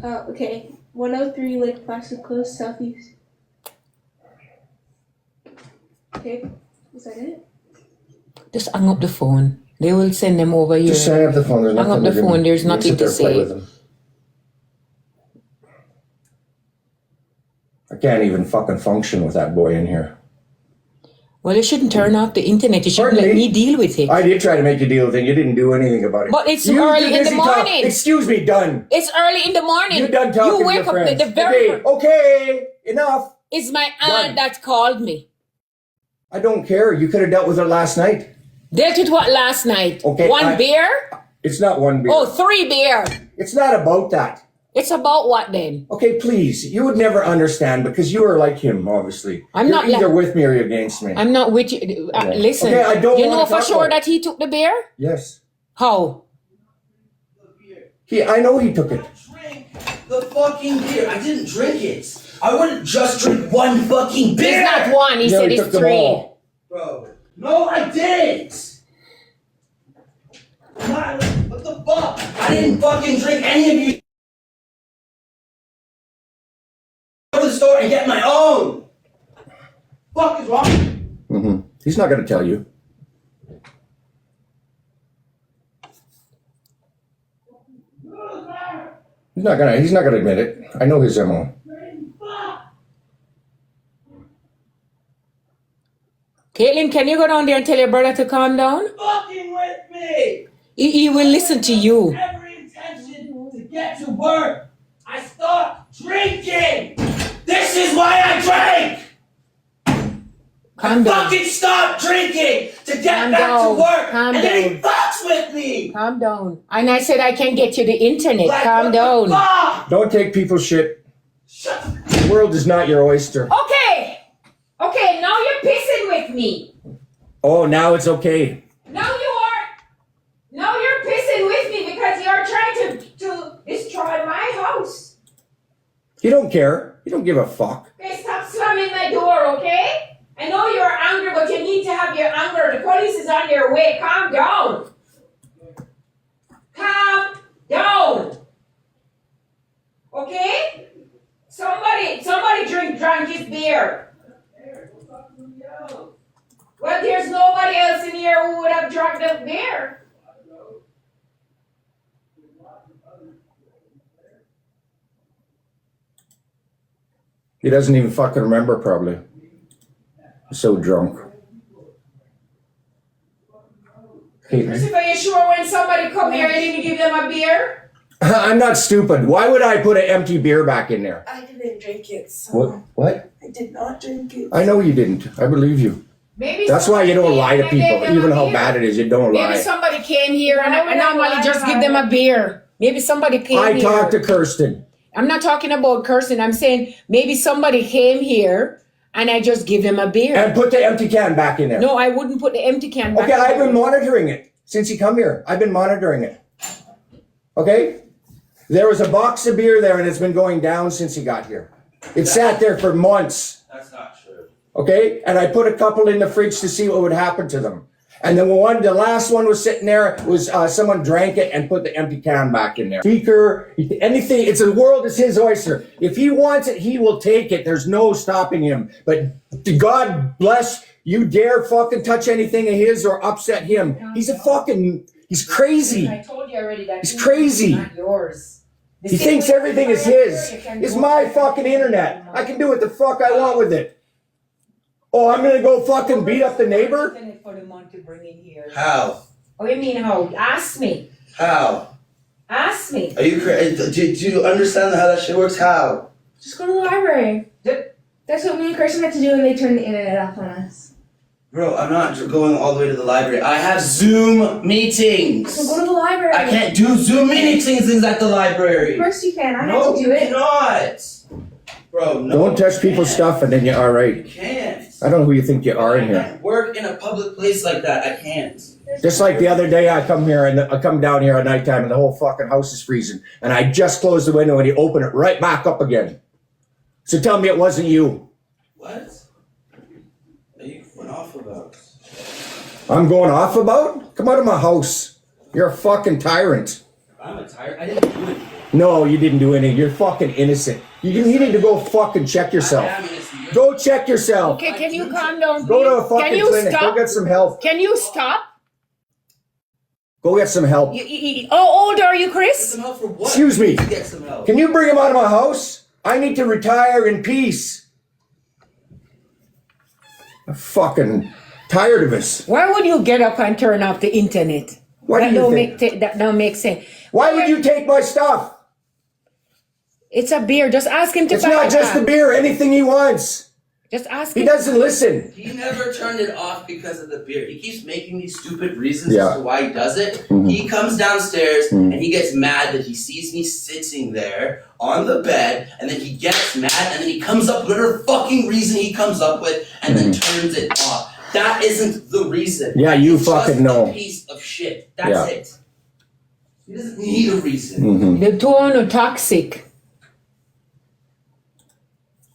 Okay. 103 Lake Placid Close, Southeast. Okay. Is that it? Just hang up the phone. They will send them over here. Just hang up the phone. There's Hang nothing up the phone. There's nothing to say. I can't even fucking function with that boy in here. Well, you shouldn't turn off the internet. You shouldn't let me deal with it. I did try to make you deal with it. You didn't do anything about it. But it's early in the morning. Excuse me, done. It's early in the morning. You done talking You to wake your up friends. the very... Okay, enough. It's my aunt that called me. I don't care. You could have dealt with it last night. Dealt with what last night? Okay, one beer? It's not one beer. Oh, 3 beer. It's not about that. It's about what then? Okay, please. You would never understand because you are like him, obviously. I'm You're not either with me or you're against me. I'm not with you. Listen. Okay, I don't you want know to for talk sure about that he took the beer? Yes. How? I know he took it. Drink the fucking beer. I didn't drink it. I wouldn't just drink one fucking beer. It's not one. He said it's 3. Bro. No, I didn't. What the fuck? I didn't fucking drink any of you. Go to the store and get my own. Fuck is wrong? Mm-hmm. He's not going to tell you. He's not gonna admit it. I know his MO. Caitlin, can you go down there and tell your brother to calm down? Fucking with me. He will listen to you. Every intention to get to work. I stopped drinking. This is why I drank. Calm down. Fucking stop drinking to get back to work. And then he fucks with me. Calm down. And I said I can get you the internet. Like, Calm down. Don't take people's shit. Shut up. The world is not your oyster. Okay. Okay, now you're pissing with me. Oh, now it's okay. Now you are. Now you're pissing with me because you're trying to destroy my house. You don't care. You don't give a fuck. Okay, stop slamming my door, okay? I know you're angry, but you need to have your anger. The police is on their way. Calm down. Calm down. Okay? Somebody drank his beer. Well, there's nobody else in here who would have drunk the beer. He doesn't even fucking remember, probably. He's so drunk. Christopher, are you sure when somebody come here, you didn't give them a beer? I'm not stupid. Why would I put an empty beer back in there? I didn't drink it. So What? I did not drink it. I know you didn't. I believe you. Maybe That's why you don't lie to somebody came people, and gave even them a how beer. bad it is. You don't lie. Maybe somebody came here and Why would I I normally lie just about give them a it? beer. Maybe somebody came I here. talked to Kirsten. I'm not talking about cursing. I'm saying maybe somebody came here and I just give him a beer. And put the empty can back in there. No, I wouldn't put the empty can back. Okay, I've been monitoring it since you come here. I've been monitoring it. Okay? There was a box of beer there and it's been going down since he got here. It sat there for months. That's not true. Okay? And I put a couple in the fridge to see what would happen to them. And then the last one was sitting there, was someone drank it and put the empty can back in there. Speaker, anything, the world is his oyster. If he wants it, he will take it. There's no stopping him. But God bless, you dare fucking touch anything of his or upset him. He's he's crazy. I told you already that He's crazy. not yours. He thinks everything is his. It's my fucking internet. I can do what the fuck I want with it. Oh, I'm gonna go fucking beat up the neighbor? For the month to bring in here. How? Oh, you mean how? Ask me. How? Ask me. Are you crazy? Do you understand how that shit works? How? Just go to the library. That's what me and Kirsten had to do when they turned the internet off on us. Bro, I'm not going all the way to the library. I have Zoom meetings. So go to the library. I can't do Zoom meetings at the library. Of course you can. I No, had to do you it. cannot. Bro, no. Don't touch people's stuff and then you're alright. You can't. I don't know who you think you are in I here. can't work in a public place like that. I can't. Just like the other day, I come down here at nighttime and the whole fucking house is freezing. And I just closed the window and you open it right back up again. So tell me it wasn't you. What? Are you going off about? I'm going off about? Come out of my house. You're a fucking tyrant. I'm tired. I didn't do anything. No, you didn't do anything. You're fucking innocent. You need to go fucking check yourself. I am innocent. Go check yourself. Okay, can you calm down, please? Go to a fucking Can you clinic. stop? Go get some help. Can you stop? Go get some help. How old are you, Get Chris? some help for what? Excuse me. Get some help. Can you bring him out of my house? I need to retire in peace. I'm fucking tired of this. Why would you get up and turn off the internet? What that do you don't think? that don't make sense. Why would you take my stuff? It's a beer. Just ask him to It's buy not it just the back. beer. Anything he wants. Just ask He him. doesn't listen. He never turned it off because of the beer. He keeps making these stupid reasons Yeah. as to why he does it. Mhm. He comes downstairs Mhm. and he gets mad that he sees me sitting there on the bed, and then he gets mad, and then he comes up with whatever fucking reason he comes up with, and then turns it off. That isn't the reason. Yeah, you It's fucking just know. a piece of shit. That's Yeah. it. He doesn't need a reason. Mm-hmm. The tone are toxic.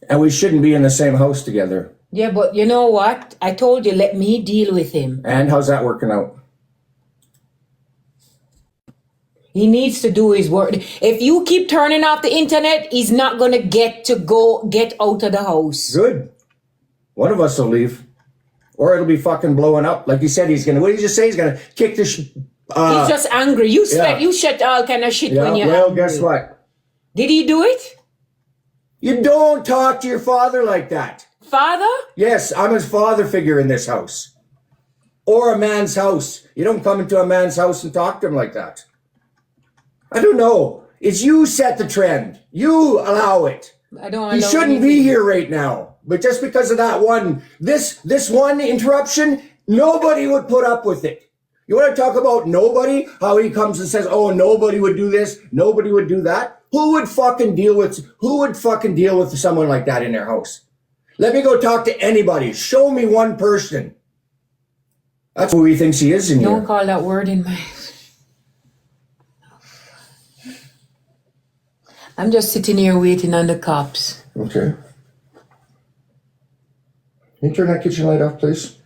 And we shouldn't be in the same house together. Yeah, but you know what? I told you, let me deal with him. And how's that working out? He needs to do his work. If you keep turning off the internet, he's not gonna get out of the house. Good. One of us will leave. Or it'll be fucking blowing up. Like he said he's gonna. What did he just say? He's gonna kick the He's just angry. You yeah. you shut all kind of shit yeah, when you're well, angry. guess what? Did he do it? You don't talk to your father like that. Father? Yes, I'm his father figure in this house. Or a man's house. You don't come into a man's house and talk to him like that. I don't know. It's you set the trend. You allow it. I don't He allow shouldn't be anything. here right now. But just because of that this one interruption, nobody would put up with it. You want to talk about nobody? How he comes and says, oh, nobody would do this, nobody would do that? Who would fucking deal with someone like that in their house? Let me go talk to anybody. Show me one person. That's who he thinks he is in Don't here. call that word in my... I'm just sitting here waiting on the cops. Okay. Can you turn that kitchen light off, please?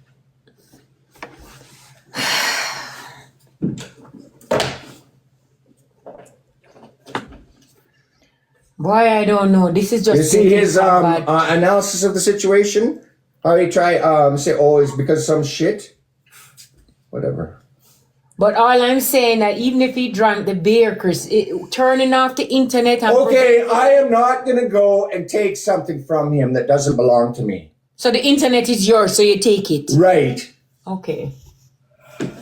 Boy, I don't know. This is just... You see getting his so bad. analysis of the situation? How he try say, oh, it's because of some shit? Whatever. But all I'm saying that even if he drank the beer, Chris, turning off the internet... And Okay, I am not going to go and take something from him that doesn't belong to me. So the internet is yours, so you take it. Right. Okay.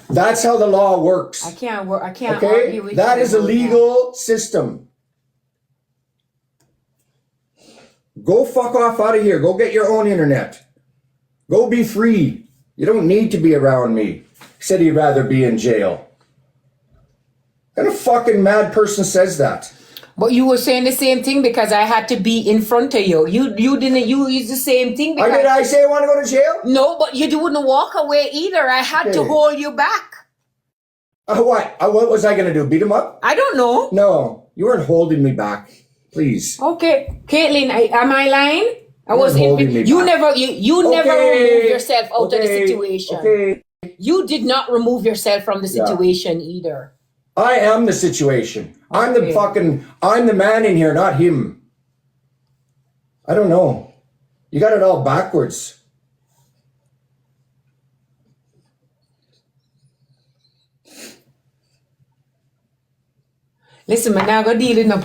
That's how the law works. I can't argue Okay? with That you is a about legal system. Go fuck off out of here. Go get your own internet. Go be free. You don't need to be around me. He said he'd rather be in jail. What kind of fucking mad person says that? But you were saying the same thing because I had to be in front of you. You didn't use the same thing because... Did I say I want to go to jail? No, but you wouldn't walk away either. I had to Okay. hold you back. What? What was I going to do? Beat him up? I don't know. No, you weren't holding me back. Please. Okay, Caitlin, am I lying? I You're was. holding me You back. never removed yourself out of the Okay, situation. Okay. You did not remove yourself from the Yeah. situation either. I am the situation. I'm the man in here, not him. I don't know. You got it all backwards. Listen, man, now go deal with no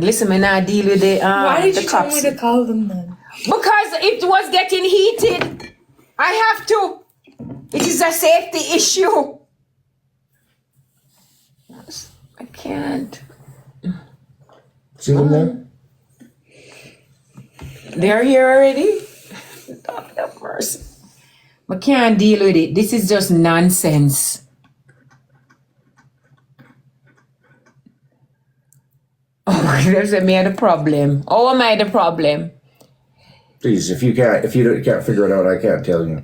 listen, man, now deal with the Why did the you tell cops. me to call them then? Because it was getting heated. I have to. It is a safety issue. I can't. See them there? They're here already? God have mercy. I can't deal with it. This is just nonsense. Oh, there's a me the problem. Oh, am I the problem? Please, if you can't figure it out, I can't tell you.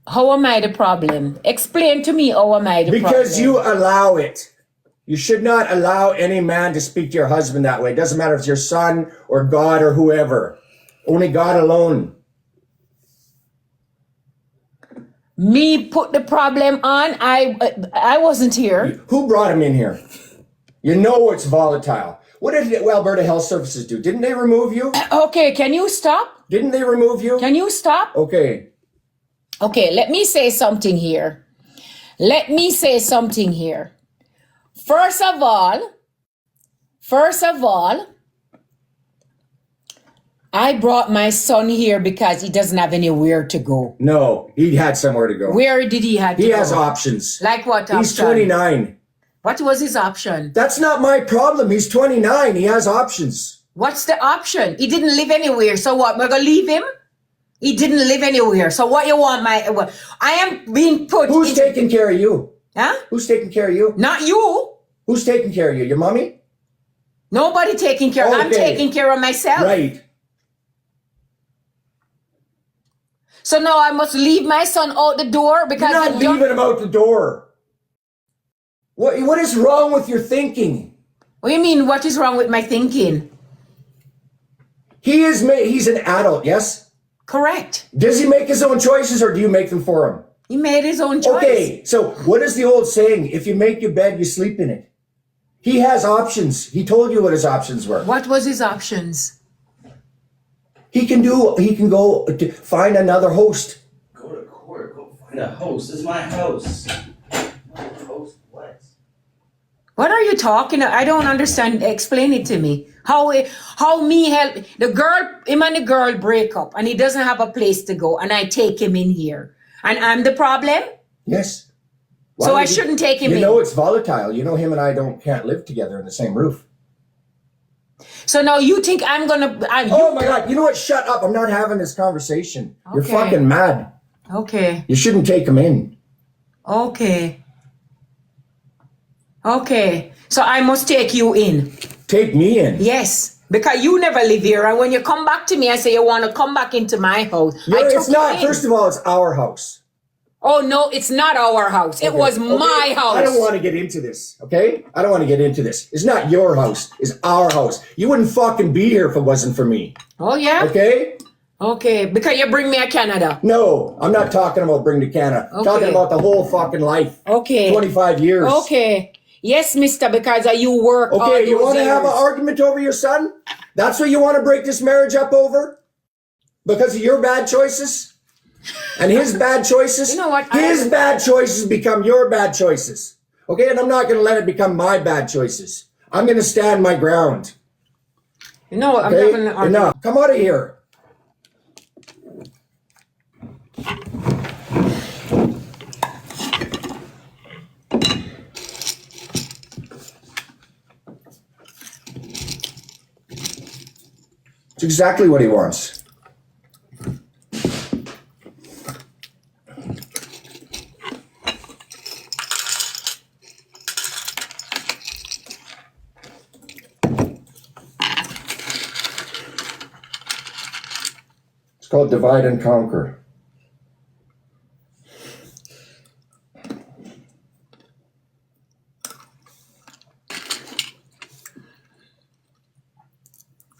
How am I the problem? Explain to me how am I the problem. Because you allow it. You should not allow any man to speak to your husband that way. It doesn't matter if it's your son or God or whoever. Only God alone. Me put the problem on. I wasn't here. Who brought him in here? You know it's volatile. What did Alberta Health Services do? Didn't they remove you? Okay, can you stop? Didn't they remove you? Can you stop? Okay. Okay, let me say something here. First of all, I brought my son here because he doesn't have anywhere to go. No, he had somewhere to go. Where did he have to go? He has options. Like what option? He's 29. What was his option? That's not my problem. He's 29. He has options. What's the option? He didn't live anywhere. So what? We're going to leave him? He didn't live anywhere. So what you want I am being put Who's taking care of you? Huh? Who's taking care of you? Not you. Who's taking care of you? Your mommy? Nobody taking care. Okay. I'm taking care of myself. Right. So now I must leave my son out the door because You're not leaving him out the door. What is wrong with your thinking? What do you mean? What is wrong with my thinking? He's an adult, yes? Correct. Does he make his own choices or do you make them for him? He made his own choice. Okay, so what is the old saying? If you make your bed, you sleep in it. He has options. He told you what his options were. What was his options? He can go to find another host. Go to court. Go find a host. This is my house. Host what? What are you talking about? I don't understand. Explain it to me. How me help him and the girl break up and he doesn't have a place to go and I take him in here. And I'm the problem? Yes. So I shouldn't take him in. You know it's volatile. You know him and I can't live together in the same roof. So now you think I'm gonna... Oh my God. You know what? Shut up. I'm not having this conversation. Okay. You're fucking mad. Okay. You shouldn't take him in. Okay. So I must take you in. Take me in. Yes. Because you never live here. And when you come back to me, I say you want to come back into my house. It's not. First of all, it's our house. Oh, no, it's not our house. It was my house. I don't want to get into this, okay? I don't want to get into this. It's not your house. It's our house. You wouldn't fucking be here if it wasn't for me. Oh, yeah? Okay? Okay, because you bring me to Canada. No, I'm not talking about bring to Canada. I'm talking about the whole fucking life. Okay. 25 years. Okay. Yes, mister, because you work all Okay, you those want to have an years. argument over your son? That's what you want to break this marriage up over? Because of your bad choices? And his bad choices? You know what? His bad choices become your bad choices. Okay, and I'm not going to let it become my bad choices. I'm going to stand my ground. You know what? I'm Okay? not going to argue. Enough. Come out of here. It's exactly what he wants. It's called divide and conquer.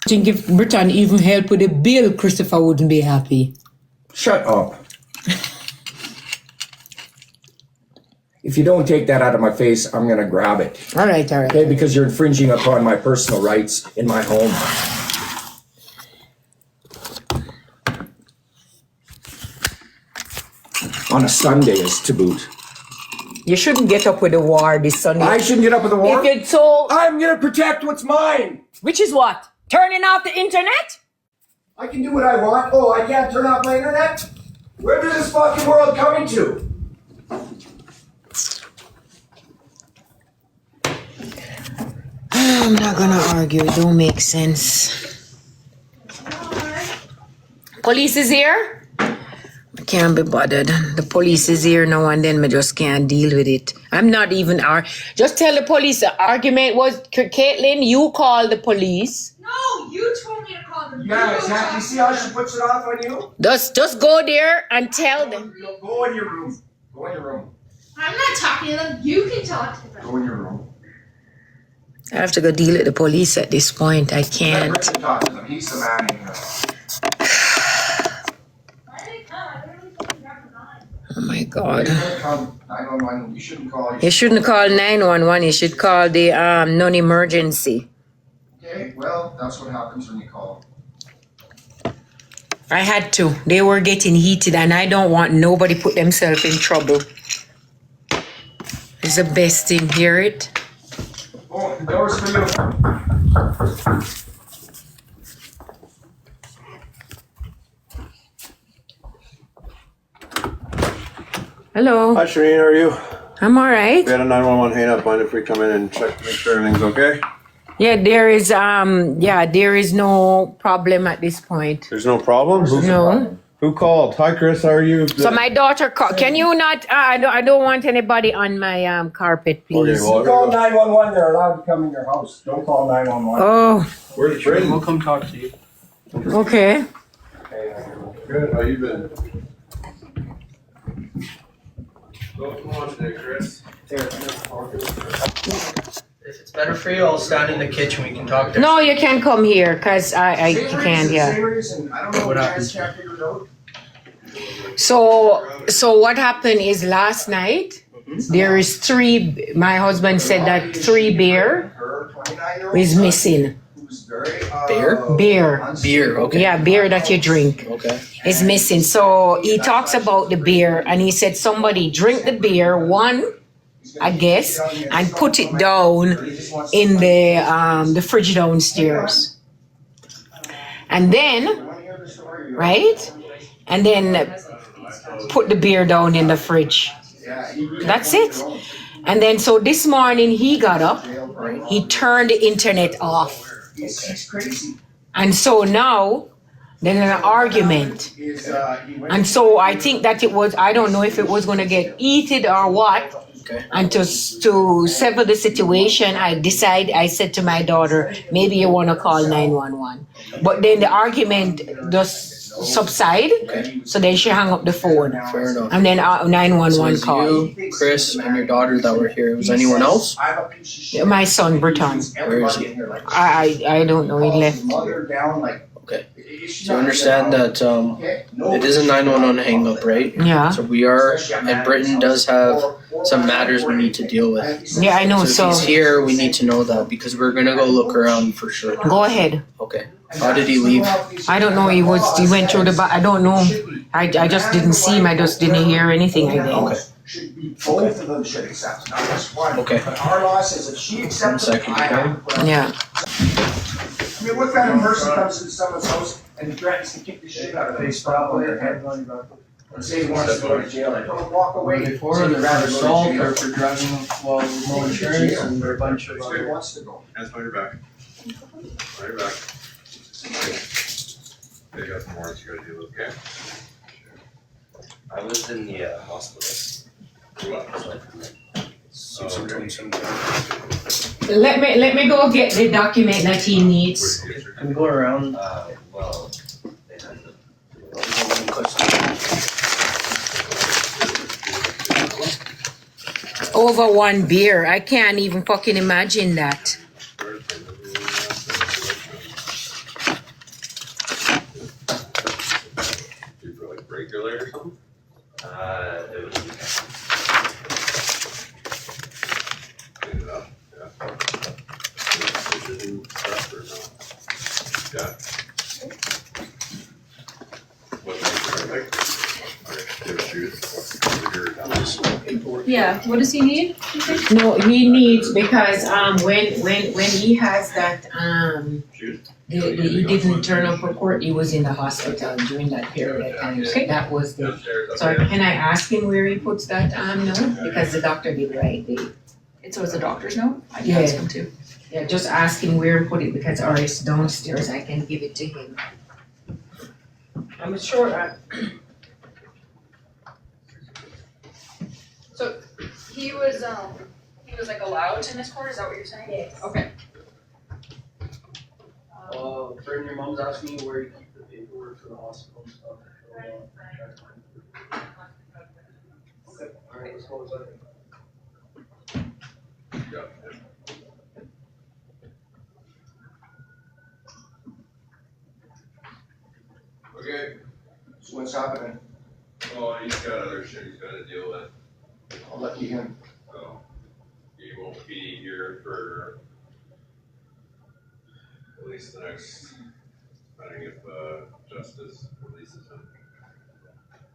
I think if Britain even helped with the bill, Christopher wouldn't be happy. Shut up. If you don't take that out of my face, I'm going to grab it. All right. Okay, because you're infringing upon my personal rights in my home. On a Sunday is to boot. You shouldn't get up with the war this Sunday. I shouldn't get up with the war? If it's so... I'm going to protect what's mine. Which is what? Turning off the internet? I can do what I want. Oh, I can't turn off my internet? Where is this fucking world coming to? I'm not gonna argue. It don't make sense. Police is here? I can't be bothered. The police is here now and then. I just can't deal with it. I'm not even... Just tell the police the argument was... Caitlin, you call the police. No, you told me to call them. Yeah, exactly. See how she puts it off on you? Just go there and tell them. Go in your room. Go in your room. I'm not talking to them. You can talk to them. Go in your room. I have to go deal with the police at this point. I can't. Let Richard talk to them. He's the man in here. Why did they come? I literally told you to grab the gun. Oh my God. You're gonna call 911. You shouldn't call. You shouldn't call 911. You should call the non-emergency. Okay, well, that's what happens when you call. I had to. They were getting heated, and I don't want nobody put themselves in trouble. It's the best thing. Hear it? Oh, the door's for you. Hello. Hi, Shireen, how are you? I'm all right. We had a 911 hang up. Mind if we come in and check to make sure everything's okay? Yeah, there is no problem at this point. There's no problem? No. Who called? Hi, Chris, how are you? So my daughter called. Can you not? I don't want anybody on my carpet, please. Okay, well, You call 911, they're allowed to come in your house. Don't call 911. Oh, where's Brayden? We'll come talk to you. okay. Good, how you been? What's going on today, Chris? If it's better for you, I'll stand in the kitchen. We can talk there. No, you can come here because I can't. Yeah. Same reason. I don't know what you guys can't figure it out. So what happened is last night there is three. My husband said that 3 beer Her 29-year-old is missing. who's very, Beer. Beer, okay. Yeah, beer that you drink Okay. is missing. So he talks about the beer and he said somebody drink the beer, one, I guess, and put it down in the fridge downstairs. And then, right? And then put the beer down in the fridge. That's it. And then so this morning he got up, he turned the internet off. He's crazy. And so now there's an argument. And so I think that it was, I don't know if it was going to get heated or what. Okay. And to settle the situation, I said to my daughter, maybe you want to call 911. But then the argument just subside. Okay. So then she hung up the phone. Fair enough. And then So 911 it's called. you, Chris, and your daughter that were here. Was anyone else? My son, Breton. Where is he? I don't know, he left. Okay. So understand that it is a 911 hang up, right? Yeah. So we are, and Britain does have some matters we need to deal with. Yeah, I know. So if So he's here, we need to know that because we're gonna go look around for sure. go ahead. Okay. How did he leave? I don't know. He went through the back. I don't know. I just didn't see him. I just didn't hear anything. I think. Both of them should accept, not just one. Okay. But our law says if she accepts it, second, I have to put it. Yeah. I mean, what kind of person comes to someone's house and threatens to kick the shit out of them, stop on their head, and say he wants to go to jail, and don't walk away. Before Say they're he'd for rather go to assault jail. or for driving while with no insurance and a bunch of That's where he other. wants to go. Hands on your back. On your back. They got some warrants you gotta deal with, okay? I was in the hospital. Let me go get the document that he needs. Can we go around? Well, they had Over 1 beer. I can't even fucking imagine that. Do you feel like break your leg or something? it was Clean it up, yeah. Precision stuff or no? Yeah. What makes you like? Okay, give shoes. Yeah, what does he need? No, he needs because when he has that Shoes? he didn't turn up for court. He was in the hospital during that period of time. So that was the. So can I ask him where he puts that note because the doctor did write the. So it's a doctor's note? I can Yeah. ask him too. Yeah, just ask him where to put it because or it's downstairs. I can give it to him. I'm sure. So he was like allowed in this court, is that what you're saying? Yes. Okay. Britain, your mom's asking you where you keep the paperwork for the hospital and stuff. Okay, alright, let's go with that. Okay. So what's happening? Well, he's got other shit he's gotta deal with, I'll lucky him. so he won't be here for at least the next, depending if justice releases him.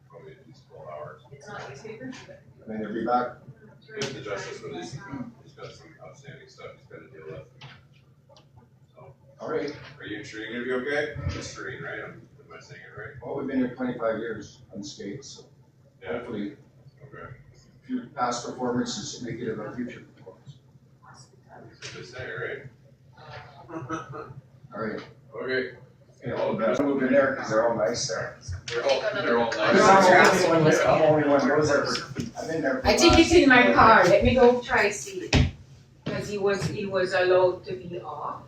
Probably at least 12 hours. It's not newspaper? And then he'll be back. If the justice releases him, he's got some outstanding stuff he's gotta deal with. So, All right. are you and Shereen gonna be okay? It's Shereen, right? Am I saying it right? Well, we've been here 25 years unscathed, so Yeah, hopefully okay. a few past performances indicative of our future performance. That's what they say, right? All right. Okay. Yeah, all the best. Move in there because they're all nice there. They're all I'm nice. the only one goes there. I'm in there. I think it's in my car. Let me go try see it. Because he was allowed to be off.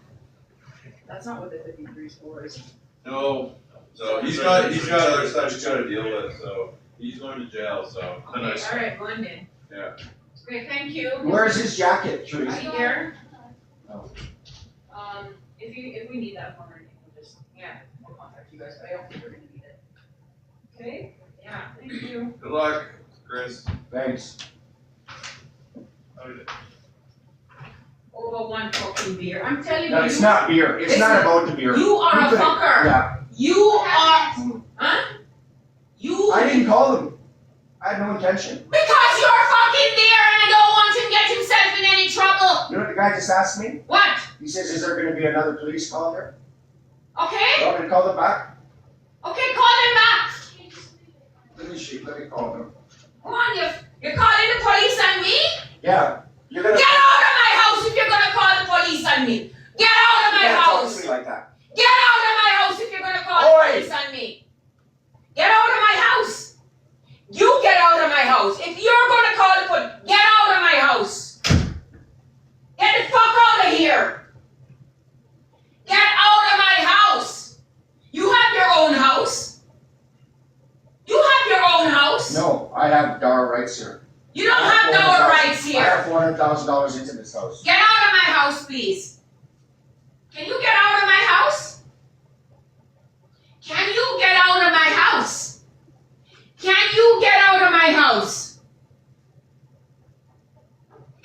That's not what the 53 score is. No, so he's got other stuff he's gotta deal with, so he's going to jail, so. Okay, all right, go on then. Yeah. Okay, thank you. Where's his jacket, Teresa? Right here. If we need that form or anything, we'll just, we'll contact you guys, but I don't think we're gonna need it. Okay? Yeah, thank you. Good luck, Chris. Thanks. Over one fucking beer. I'm telling No, you. it's not beer. It's Listen, not about the beer. You are a could've- fucker. Yeah. You are. Huh? You. I didn't call him. I had no intention. Because you're fucking there and I don't want him to get himself in any trouble. You know what the guy just asked me? What? He says, is there gonna be another police call there? Okay? You want me to call them back? Okay, call him back. Let me call them. Come on, you're calling the police on me? Yeah. You're gonna. Get out of my house if you're gonna call the police on me. Get out of my You can't talk house. to me like that. Get out of my house if you're gonna call the Oi. police on me. Get out of my house. You get out of my house. If you're gonna call the police, get out of my house. Get the fuck out of here. Get out of my house. You have your own house. You have your own house. No, I have Dara rights here. You don't have no rights I here. have $400,000 into this house. Get out of my house, please. Can you get out of my house? Can you get out of my house? Can you get out of my house?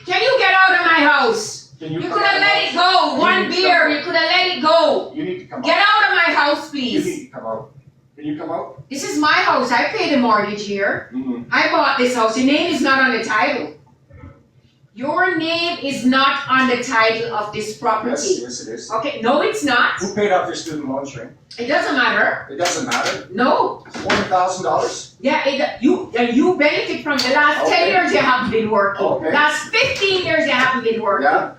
Can you get out of my house? Can You come could have out? let it go. You One need to beer, come you could have let it go. You need to come Get out. out of my house, You please. need to come out. Can you come out? This is my house. I paid the mortgage here. Mm-hmm. I bought this house. Your name is not on the title. Your name is not on the title of this property. Yes, it is. Okay, no, it's not. Who paid off your student loan, Shrink? It doesn't matter. It doesn't matter. No. $400,000? Yeah, you benefit from the last 10 Okay. years you haven't been working. Okay. Last 15 years you haven't been working. Yeah?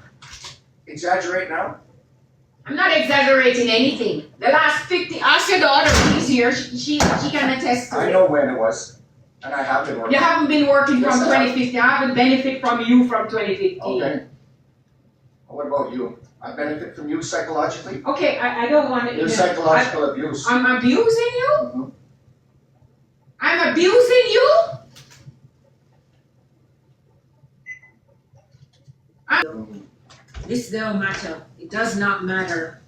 Exaggerate now? I'm not exaggerating anything. The last 50, ask your daughter, she's here, she can attest to I it. know when it was. And I have been working. You haven't been working Yes, from I have. 2015. I haven't benefited from you from 2015. Okay. What about you? I benefit from you psychologically? Okay, I don't want to. Your psychological abuse. I'm abusing you? Mhm. I'm abusing you? This don't matter. It does not matter.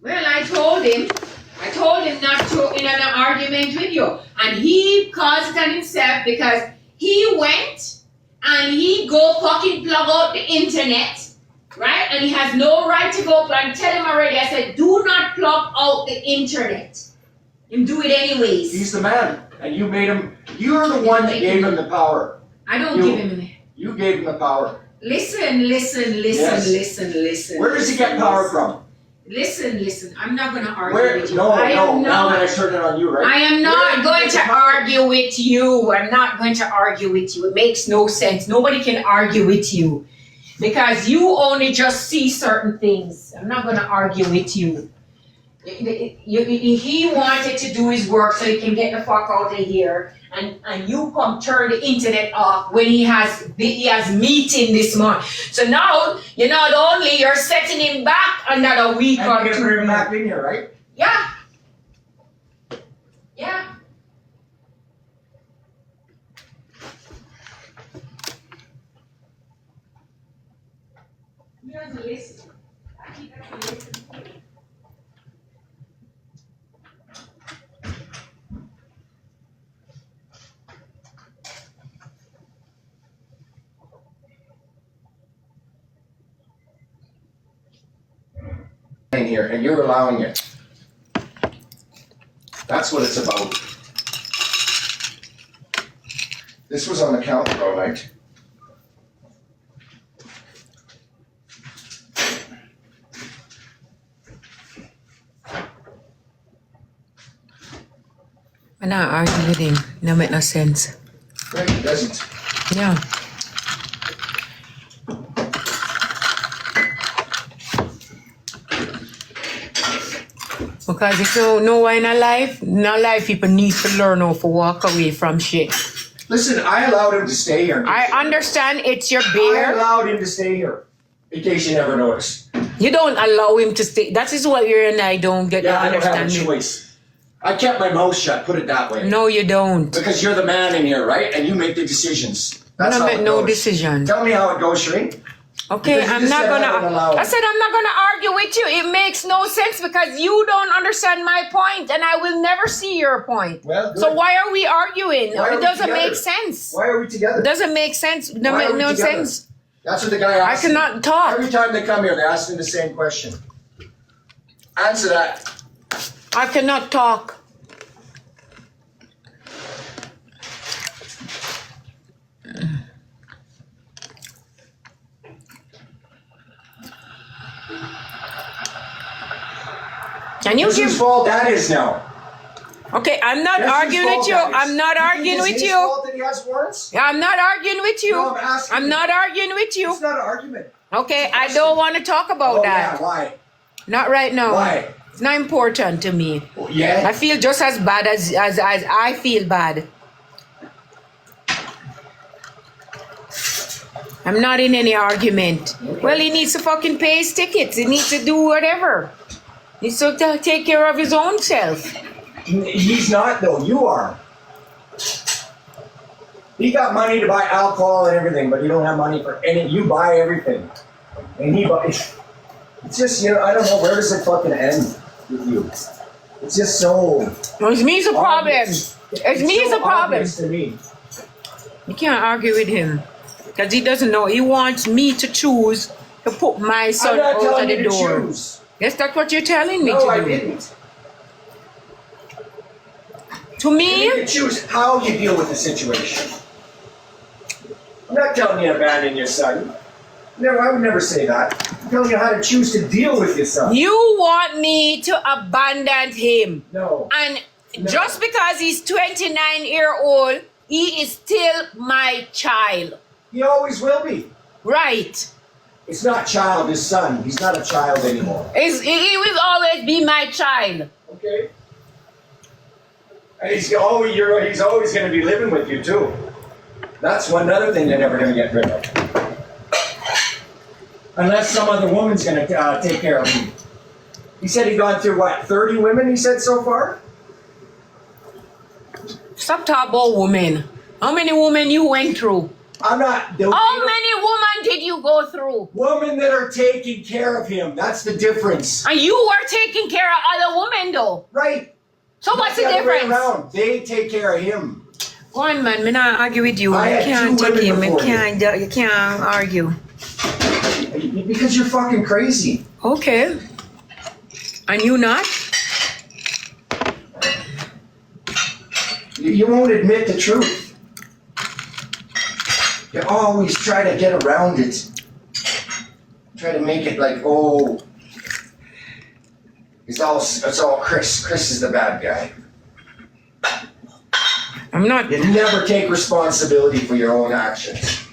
Well, I told him not to in an argument with you. And he caused it on himself because he went and he go fucking plug out the internet, right? And he has no right to go and tell him already. I said, do not plug out the internet. Him do it anyways. He's the man. And you made him, you're the one that gave him the power. I don't You- give him any. You gave him the power. Listen. Yes. Where does he get power from? Listen. I'm not gonna argue Where? with you. No, I am now that I not. turned it on you, right? I am Where not did going you to get the power? argue with you. I'm not going to argue with you. It makes no sense. Nobody can argue with you because you only just see certain things. I'm not going to argue with you. He wanted to do his work so he can get the fuck out of here, and you come turn the internet off when he has meeting this month. So now you're not only you're setting him back another week And or you're gonna bring him two. back in here, right? Yeah. Yeah. He doesn't listen. I keep having to listen. in here and you're allowing it. That's what it's about. This was on the counter all night. I'm not arguing with him. No make no sense. Right, it doesn't. Yeah. Because if you know why in a life people need to learn how to walk away from shit. Listen, I allowed him to stay here. I understand it's your I beer. allowed him to stay here. In case you never noticed. You don't allow him to stay. That is what you and I don't get. Yeah, I don't have a understand. choice. I kept my mouth shut, put it that way. No, you don't. Because you're the man in here, right? And you make the decisions. I That's don't how make it no goes. decision. Tell me how it goes, Shereen. Okay, Because you I'm just not said I don't allow gonna. it. I said I'm not gonna argue with you. It makes no sense because you don't understand my point, and I will never see your point. Well, good. So why are we arguing? Why are It we doesn't together? make sense. Why are we together? It doesn't make sense. No, Why are we no together? sense. That's what the guy I asked me. cannot talk. Every time they come here, they ask me the same question. Answer that. I cannot talk. Can you Whose give? fault that is now? Okay, I'm not Guess whose arguing with fault you. that is? I'm not You think arguing it's with his you. fault that he has warrants? I'm not arguing with you. No, I'm asking I'm you. not arguing with you. It's not an argument. Okay, I don't want to talk about Oh, that. yeah, why? Not right now. Why? It's not important to me. Oh, yeah? I feel just as bad as I feel bad. I'm not in any argument. Well, he needs to fucking pay his tickets. He needs to do whatever. He needs to take care of his own self. He's not, though. You are. He got money to buy alcohol and everything, but you don't have money for any. You buy everything. And he buys. It's just, I don't know, where does it fucking end with you? It's just so. No, it's me's a problem. obvious. It's me's so a problem. obvious to me. You can't argue with him. Because he doesn't know. He wants me to choose to put my I'm son not out telling of you the to door. choose. Yes, that's what you're telling me No, to I do. didn't. To me, You can choose how you deal with the situation. I'm not telling you to abandon your son. No, I would never say that. I'm telling you how to choose to deal with your son. you want me to abandon him. No. And No. just because he's 29-year-old, he is still my child. He always will be. Right. It's not child, his son. He's not a child anymore. He will always be my child. Okay? And he's always going to be living with you, too. That's one other thing they're never going to get rid of. Unless some other woman's going to take care of him. He said he'd gone through, 30 women, he said, so far? Stop talking about women. How many women you went through? I'm not... How many women did you go through? Women that are taking care of him. That's the difference. And you were taking care of other women though. Right. So what's the Not other way difference? around. They take care of him. Go on, man. Me not argue with you. I You had can't two take women him. You before you. can't. You can't argue. Because you're fucking crazy. Okay. And you not? You won't admit the truth. You always try to get around it. Try to make it like, oh, it's all Chris. Chris is the bad guy. I'm not. You never take responsibility for your own actions.